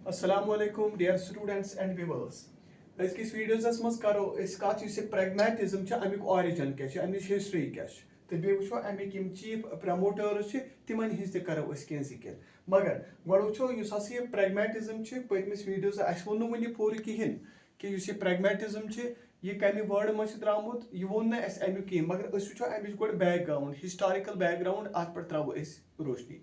Assalamualaikum dear students and viewers. Azkis videos maz karo khat yus pragmatism cha amik origin kya cha amik history kya cha te be wucho amik yim chief promoters cha timan his te karo ken zikir magar god wucho yus hasi pragmatism cha patmis videos aswonu muni puri kihin कि यु pragmatism ये कमी word मज द्रामुत यह वो ना अस अमिक कह मगर अस वो अमिच गो बैकग्राउंड हिस्टोरिकल बैकग्राउंड अत पे त्रो रोशनी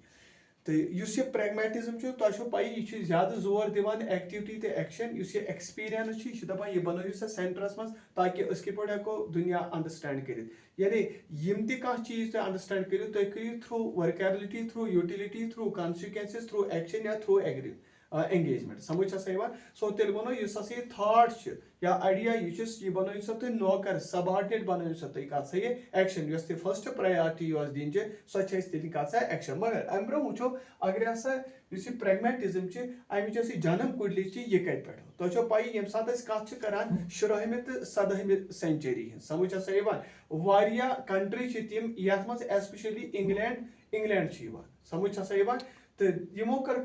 तो इस pragmatism तुम पी यह ज्यादा जोर दिवान एक्टिविटी तो एक्शन इस एक्सपीरियंस दपान यह बनो सा सेंटरस मज ताकि अस किप हेको दुनिया अंडरस्टैंड कर यानी यम तह चीज तुम अंडरस्टैंड करो तुम करो through workability through utility through consequences through action या थ्रू एंगेजमेंट समझ सो तेल बनो इस थॉट या आइडिया यह बनो सा तुम नौकर सबऑर्डिनेट बनो सा तुम कत ये एक्शन यस फर्स्ट प्रायोरिटी दिन सो तेल कत एक्शन मगर अम ब्रो वो अगर हसा pragmatism अमिच जन्म कुंडली यह कत पे तुम पी ये सात कत करान 16वीं तो 17वीं सेंचुरी समझ वारिया कंट्री तम ये एस्पेशली इंग्लैंड समझ तो यमो कर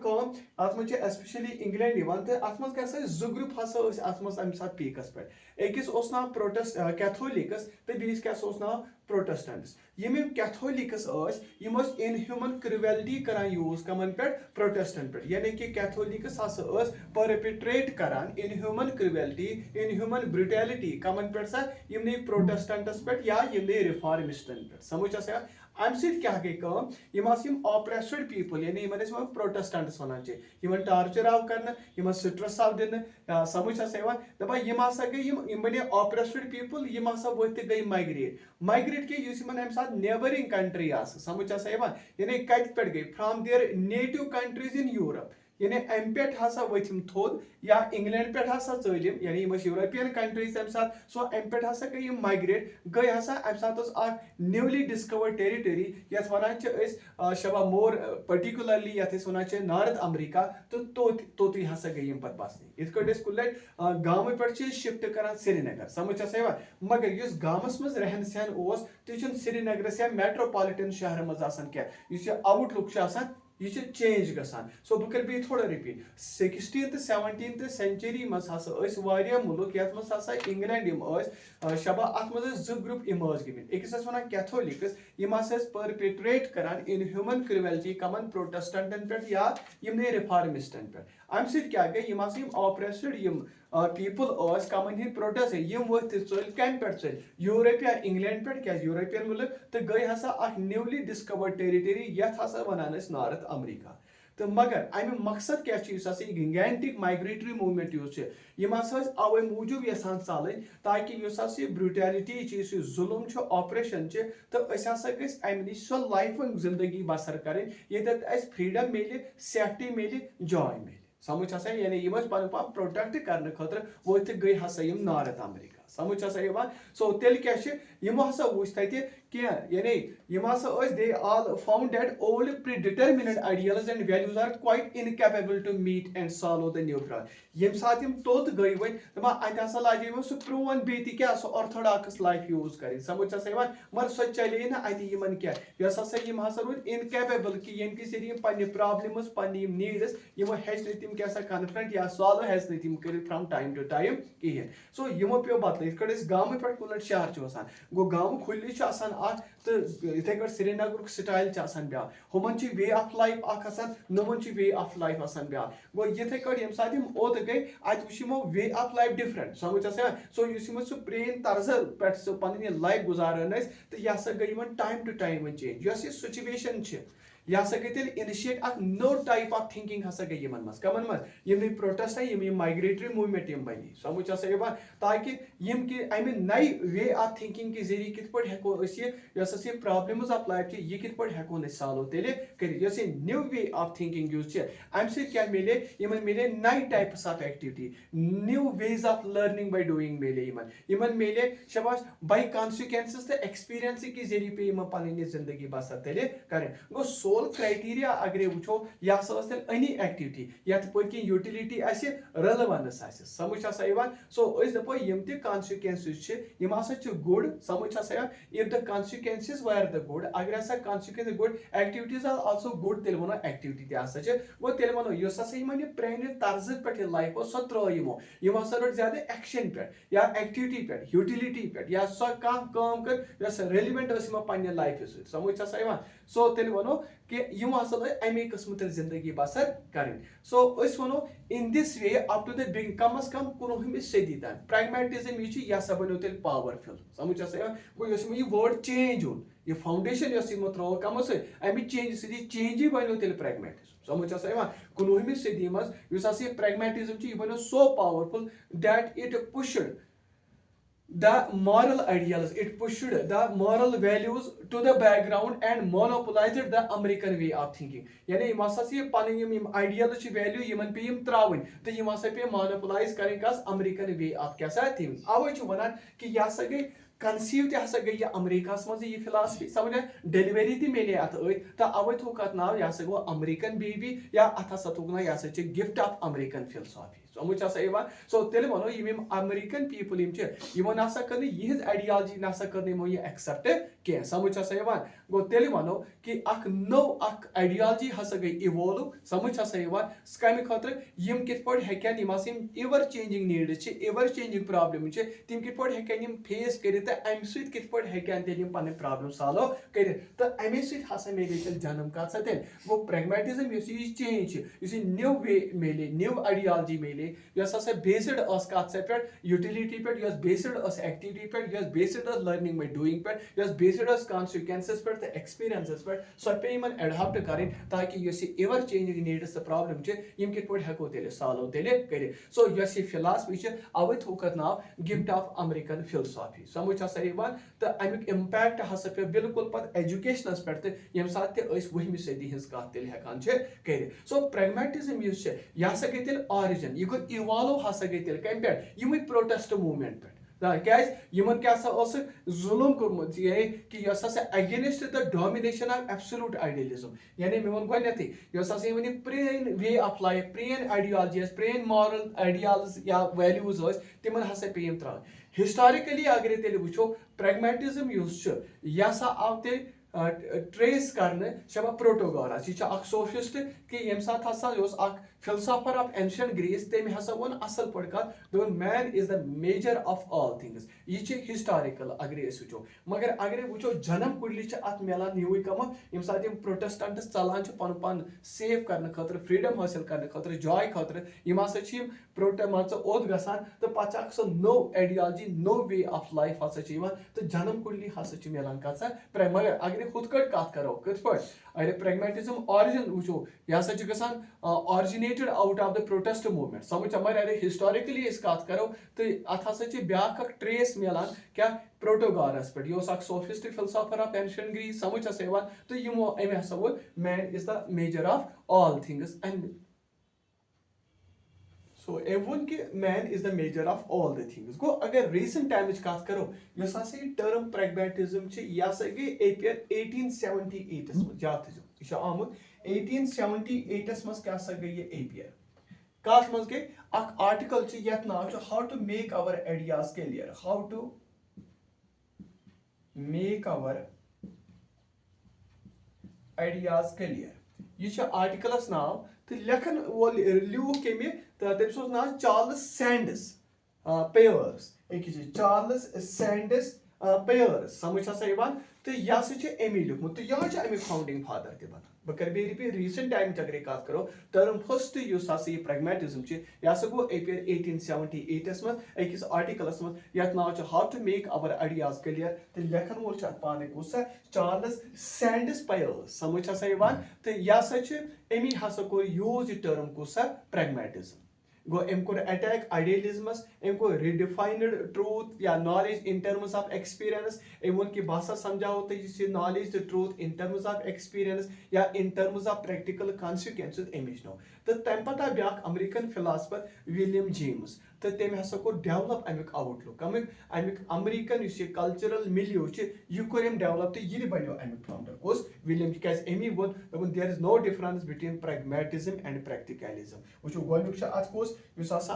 अत मे एस्पेशली इंग्लैंड तो अत मे क्या जो ग्रुप हसा अत अमे सात पीकस पे अकिस नाव प्रोटेस्ट कैथोलिकस तो बीस क्या नाव प्रोटेस्टेंट्स यम कैथोलिकस इनह्यूमन क्रुएलिटी कर यूज कमन पे प्रोटेस्टेंट पे यानी कि कैथोलिकस हसा परपेट्रेट करान इनह्यूमन क्रुएलिटी इनह्यूमन ब्रुटैलिटी कमन पे सा यमने प्रोटेस्टेंट्स पे या यमने रिफॉर्मिस्टन पे समझ अम क्या गई ऑपरेस्ड पीपल यानी प्रोटेस्टेंट्स वन टार्चर आव कर स्ट्रेस आव दिन समझ दपान गई बने ऑपरेस्ड पीपल वत गई माइग्रेट के अमे सात नेबरिंग कंट्री समझ यानी कत पे गई from there native countries in Europe यानी अम पे हसा वथिम थोद या इंग्लैंड पे हसा चलिम यानी यूरोपियन कंट्रीज अम सात सो अम पे हसा गई माइग्रेट गई हसा अम सात न्यूली डिस्कवर्ड टेरिटरी ये वन शबा मोर पर्टिकुलरली ये वन नॉर्थ अमेरिका तो तोत हसा गई पे बसने इत कुल गाँव पे शिफ्ट कर श्रीनगर समझ मगर इस गाँवस मज रहन सहन तह श्रीनगरस या मेट्रोपॉलिटन शहर मज क्या आउटलुक यह चेंज गसान सो बह कर बे थोड़ा रिपीट 16th 17th सेंचुरी मज हसा मुल्क ये हसा इंग्लैंड शबा अत मज जो ग्रुप इमर्ज गमित अकिस वन कैथोलिकस यम परपेट्रेट करान इनह्यूमन क्रुएलिटी कमन प्रोटेस्टेंटन पे या यमने रिफॉर्मिस्टन पे अम क्या गई ऑपरेस्ड पीपल कमन हिंद प्रोटेस्ट यम वथ चल कम पे चल यूरोप या इंग्लैंड पे क्या यूरोपियन मुल्क तो गई हसा न्यूली डिस्कवर्ड टेरिटरी ये हसा वनान नॉर्थ अमेरिका तो मगर अमे मकसद क्या गिगेंटिक माइग्रेटरी मूवमेंट यम अवे मूजूब यसान चल ताकि ब्रुटैलिटी जुल्म ऑपरेशन तो अम नश सो लाइफ जिंदगी बसर कर फ्रीडम मिले सेफ्टी मिले जॉय मिले समझ यानी यम पन पान प्रोटेक्ट करने खतर वत गई हसा नॉर्थ अमेरिका समझ सो तेल क्या यमो हसा वुच यानी यम हसा they all found that old predetermined ideals and values are quite incapable to meet and solve the new problem यम साथ यम तोत गई वन दपा अत हसा लाज यमो सो प्रोवन बेति क्या सो ऑर्थोडॉक्स लाइफ यूज कर समझ मगर सो चले ना अत यमन क्या यस हसा यम हसा रोज इनकैपेबल कि यम किस यम पन्ने प्रॉब्लम्स पन्ने नीड्स यमो हेच न तिम क्या कन्फ्रंट या सॉल्व हेच न तिम कर फ्रॉम टाइम टू टाइम कहें सो यमो पे बदल गाँव पे कुल शहर गो गाँव खुली तो इथे श्रीनगर स्टाइल ब्या हुमन वे ऑफ लाइफ नमन वे ऑफ लाइफ ब्या गो इथे ये सात ओत गई अत वो वे ऑफ लाइफ डिफरेंट समझ सो सो प्रेन तर्ज पे पे लाइफ गुजारान तो यह गई time to time change situation यह गई तेल इनिशिएट नो टाइप ऑफ थिंकिंग हसा गई कमन मज प्रोटेस्ट यम माइग्रेटरी मूवमेंट यम बनी समझ ताकि यम कि अमे नई वे ऑफ थिंकिंग के जरिए कित पे हेको ये प्रॉब्लम्स ऑफ लाइफ यह कित पे हेको सॉल्व तेल कर न्यू वे ऑफ थिंकिंग अम क्या मिले यमन मिले नई types of activity new ways of learning by doing मिले यमन मिले शबाश बाय कॉन्सिक्वेंसेस तो एक्सपीरियंस के जरिए पे यम पन जिंदगी बसर तेल करें गो सोल क्राइटेरिया अगर वो यह एनी एक्टिविटी ये पी यूटिलिटी रेलेवेंस समझ सो दपो कॉन्सिक्वेंसेस गुड समझ if the consequences were the good अगर हसा consequence good activities are also good तेल वनो एक्टिविटी गो तेल वनो प्राने तर्ज पे लाइफ सो त्रो रट ज्यादा एक्शन पे या एक्टिविटी पे यूटिलिटी पे या सो काम कर रेलिवेंट पे लाइफ समझ सो तेल वनो कि अमे किस्म जिंदगी बसर करें सो वनो in this way up to the कम अज कम 19वीं सदी तक प्रैग्मेटिज्म यह बनो तेल पावरफुल समझ गो वर्ड चेंज ओन यह फाउंडेशन त्रो कम अमे चेंज सी चेंज बनो तेल प्रैग्मेटिज्म समझ 19वीं सदी मज प्रैग्मेटिज्म यह बनो so powerful that it pushed the moral ideals, it pushed the moral values to the background and monopolized the American way of thinking. यानी यम हसा ये पन आइडियल वैल्यू यमन पे त्रावन तो यम हसा पे मोनोपोलाइज करें कस अमेरिकन वे ऑफ क्या थिंकिंग अवे वन कि यह हसा गई कंसीव हसा गई अमेरिका मज यह फिलासफी समझ डिलीवरी ती मिले अत तो अवे थोक अत नाव यह गो अमेरिकन बेबी या अत हसा थोक ना यह गिफ्ट ऑफ अमेरिकन फिलोसॉफी समझ सो तेल वनो यम अमेरिकन पीपल ना कर यह आइडियालजी ना कर यह एक्सेप्ट कह समझ गो तेल वनो कि नो आइडियालजी हसा गई इवोल्व समझ कम खतर यम कित पे हेकन ever changing needs ever changing problem तम कित पे हेकन फेस कर अम कित पे हेकन तेल पन प्रॉब्लम सॉल्व कर तो अमे हसा मिले तेल जन्म कत तेल गो प्रैग्मेटिज्म यह चेंज न्यू वे मिले न्यू आइडियालजी मिले बेस्ड कत पे यूटिलिटी पे बेस्ड एक्टिविटी पे बेस्ड लर्निंग बाय डूइंग पे बेस्ड कॉन्सिक्वेंसेस पे एक्सपीरियंसेस पे सो पे एडॉप्ट करें ताकि एवर चेंजिंग नीड्स प्रॉब्लम यम कित पे हेको तेल सॉल्व तेल कर सो यह फिलासफी अवे थोक नाव गिफ्ट ऑफ अमेरिकन फिलोसॉफी समझ तो अमुक इम्पैक्ट हसा पे बिल्कुल पे एजुकेशनस पे यम सात 20वीं सदी हज कत तेल हेकान कर सो प्रैग्मेटिज्म यह हसा गई तेल ऑरिजिन यह गो इवॉल्व हसा गई तेल कम पे यम प्रोटेस्ट मूवमेंट पे क्या जुलम कोर्मुत कि against the domination of absolute idealism यानी मे वो गई प्रेन वे ऑफ लाइफ प्रेन आइडियालजी प्रेन मॉरल आइडियाल्स या वैल्यूज तिमन हसा पे त्रान हिस्टोरिकली अगर तेल वो प्रैग्मेटिज्म यह आव तेल ट्रेस करने शबा प्रोटोगोरस यह सोफिस्ट कि यम साथ हसा फिलोसोफर ऑफ एंशिएंट ग्रीस तम हसा वो असल पे कत man is the measure of all things यह हिस्टोरिकल अगर वो मगर अगर वो जन्म कुडली अत मिलान न्यूई कम यम साथ प्रोटेस्टेंट चलान पन पन सेव करने खतर फ्रीडम हासिल करने खतर जॉय खतर यम हसा मान ओद गसान तो पे सो no ideology no way of life हसा तो जन्म कुडली हसा मिलान कत मगर अगर हुत कत करो कत अगर प्रैग्मेटिज्म ऑरिजिन वो यह गसान originated out of the protest movement समझ मगर अगर हिस्टोरिकली कत करो तो अत हसा ब्याक ट्रेस मिलान क्या प्रोटोगोरस पे यह sophist philosopher of ancient Greece समझ तो यमो अमे हसा वो man is the measure of all things and so even कि man is the measure of all the things गो अगर रीसेंट टाइम कत करो टर्म प्रैग्मेटिज्म यह गई एपियर 1878 मज यह आमुत 1878 मज क्या गई ये एपियर कत मज गई आर्टिकल ये नाव how to make our ideas clear how to make our ideas clear यह आर्टिकलस नाव तो लेखन वो लिख कमे तो तम नाव Charles Sanders Peirce Charles Sanders Peirce समझ तो यह अमी लिखमुत तो यह अमिक फाउंडिंग फादर ते बना बह कर रिपीट रीसेंट टाइम अगर कत करो टर्म फर्स्ट यह प्रैग्मेटिज्म यह गो एपियर 1878 मज अकिस आर्टिकलस मज यथ नाव how to make our ideas clear तो लेखन वोल पाने कुस चार्ल्स सैंडस पेयर्स समझ तो यह अमी हसा कोर यूज यह टर्म कुस प्रैग्मेटिज्म गो अम कोर अटैक आइडियलिज्मस अम कोर रिडिफाइंड ट्रूथ या knowledge in terms of experience अम वो कि बह समझाओ तो नॉलेज तो truth in terms of experience या in terms of practical consequences अमिच नो तो तम पता ब्याक अमेरिकन फिलासफर विलियम जेम्स तो तम हसा कोर डेवलप अमुक आउटलुक अमुक अमेरिकन कल्चरल मिलियो यह कोर डेवलप तो यह बनो अमुक फाउंडर कोस विलियम क्या अमी वो दोपन there is no difference between pragmatism and practicalism वो गोनुक अत कोस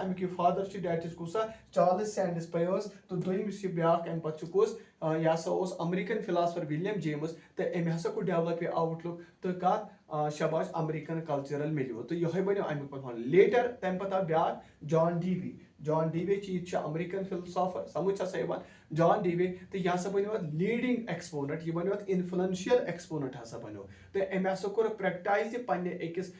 अमुक फादर डेट इज कुसा चार्ल्स सैंडर्स पायर्स तो दोम ब्या अम पे कोस यह हसा अमेरिकन फिलासफर विलियम जेम्स तो अम हसा को डेवलप यह आउटलुक तो कत शबाश अमेरिकन कल्चरल मिलियो तो यह बनो अमुक पे लेटर तम पे ब्या जॉन डीवे चीज अमेरिकन फिलोसोफर समझ जॉन डीवे तो यह हसा बनो लीडिंग एक्सपोनेंट यह बनो इन्फ्लुएंशियल एक्सपोनेंट हसा बनो तो अम हसा कोर प्रैक्टाइज पन्ने अकिस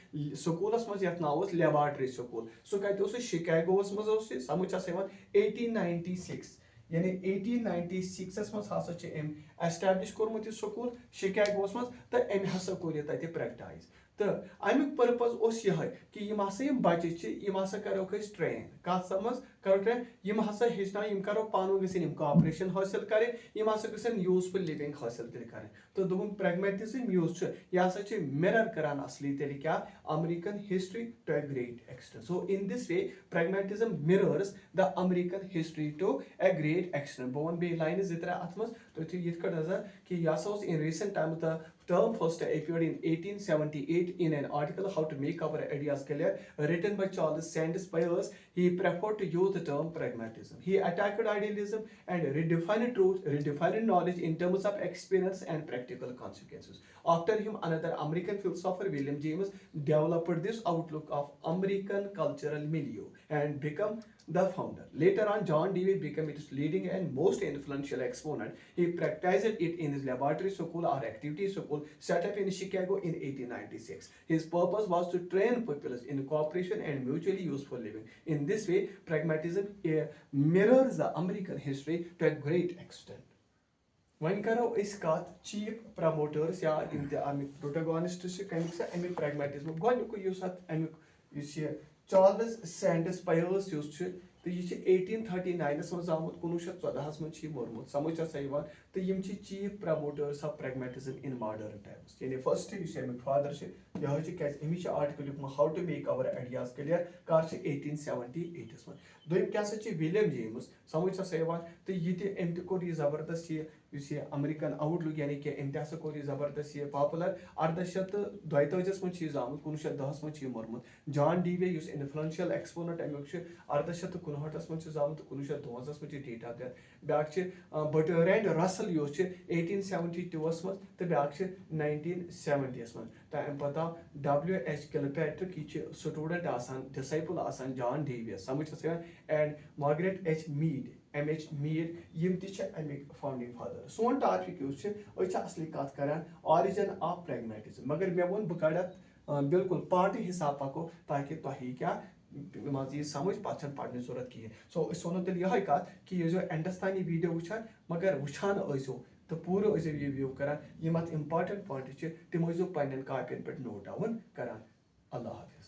स्कूलस मज यथ नाव लेबॉर्टरी स्कूल सह कत शिकागोस मज समझ 1896 यानी 1896 मज हसा एस्टैब्लिश कोर्मुत स्कूल शिकागोस मज तो अम हसा कोर तत प्रैक्टाइज तो अमुक पर्पज यह कि हसा बच्चे हसा करो ट्रेन कत समझ करो ट्रेन हसा हेचन करो पान गम कॉपरेशन हासिल करें हसा गन यूजफुल लिविंग हासिल कर तो दोपन प्रैग्मेटिज्म यूज यह हसा मिरर करान असली तेल क्या American history to a great extent so in this way pragmatism mirrors the American history to a great extent बह वन बे लाइन जो त्रे अत मज तुम ये कि यह हसा in recent time the term first appeared in 1878 in an article How to Make Our Ideas Clear written by Charles Sanders Peirce. He preferred to use the term pragmatism. He attacked idealism and redefined truth, redefined knowledge in terms of experience and practical consequences. After him, another American philosopher, William James, developed this outlook of American cultural milieu and became the founder. Later on, John Dewey became its leading and most influential exponent. He practiced it in his laboratory school or activity school set up in Chicago in 1896. His purpose was to train populace in cooperation and mutually useful living. In this way, pragmatism mirrors the American history to a great extent. One करो कत chief promoters या Amik protagonist Amik pragmatism अमुक Charles Sanders Peirce तो यह 1839 मज आमुत 1914 मज मोरमुत समझ तो यम chief promoters of pragmatism in modern times यानी फर्स्ट अमुक फादर यह अमिच आर्टिकल लिखुत how to make our ideas clear कर 1878 मज दोम क्या विलियम जेम्स समझ तो यह अम तोर यह जबरदस्त यह अमेरिकन आउटलुक यानी कि अम तसा कोर यह जबरदस्त यह पॉपुलर 1822 मज आमुत 1910 मज मोरमुत जॉन डीवे इन्फ्लुएंशियल एक्सपोनेंट अमुक 1859 मज आमुत 1902 मज डेट ऑफ डेथ ब्या बर्ट्रैंड रसल 1872 मज तो ब्या 1970 मज तो अम पता W.H. Kilpatrick यह स्टूडेंट डिसाइपल जॉन डीवे समझ and Margaret H. Mead M.H. Mead यम अमिक फाउंडिंग फादर सोन टॉपिक असली कत कर ऑरिजिन ऑफ प्रैग्मेटिज्म मगर मे वो बह कड़ बिल्कुल पार्ट हिसाब पको ताकि तुम क्या मज समझ पे पढ़ने जरूरत कहें सो वो तेल यह कत कि यह एंडस तान वीडियो वुचान मगर वुचान तो पूरा ये व्यू करान यम अत इम्पार्टेंट पॉइंट तम पे कापियन पे नोट डाउन करान अल्लाह हाफिज।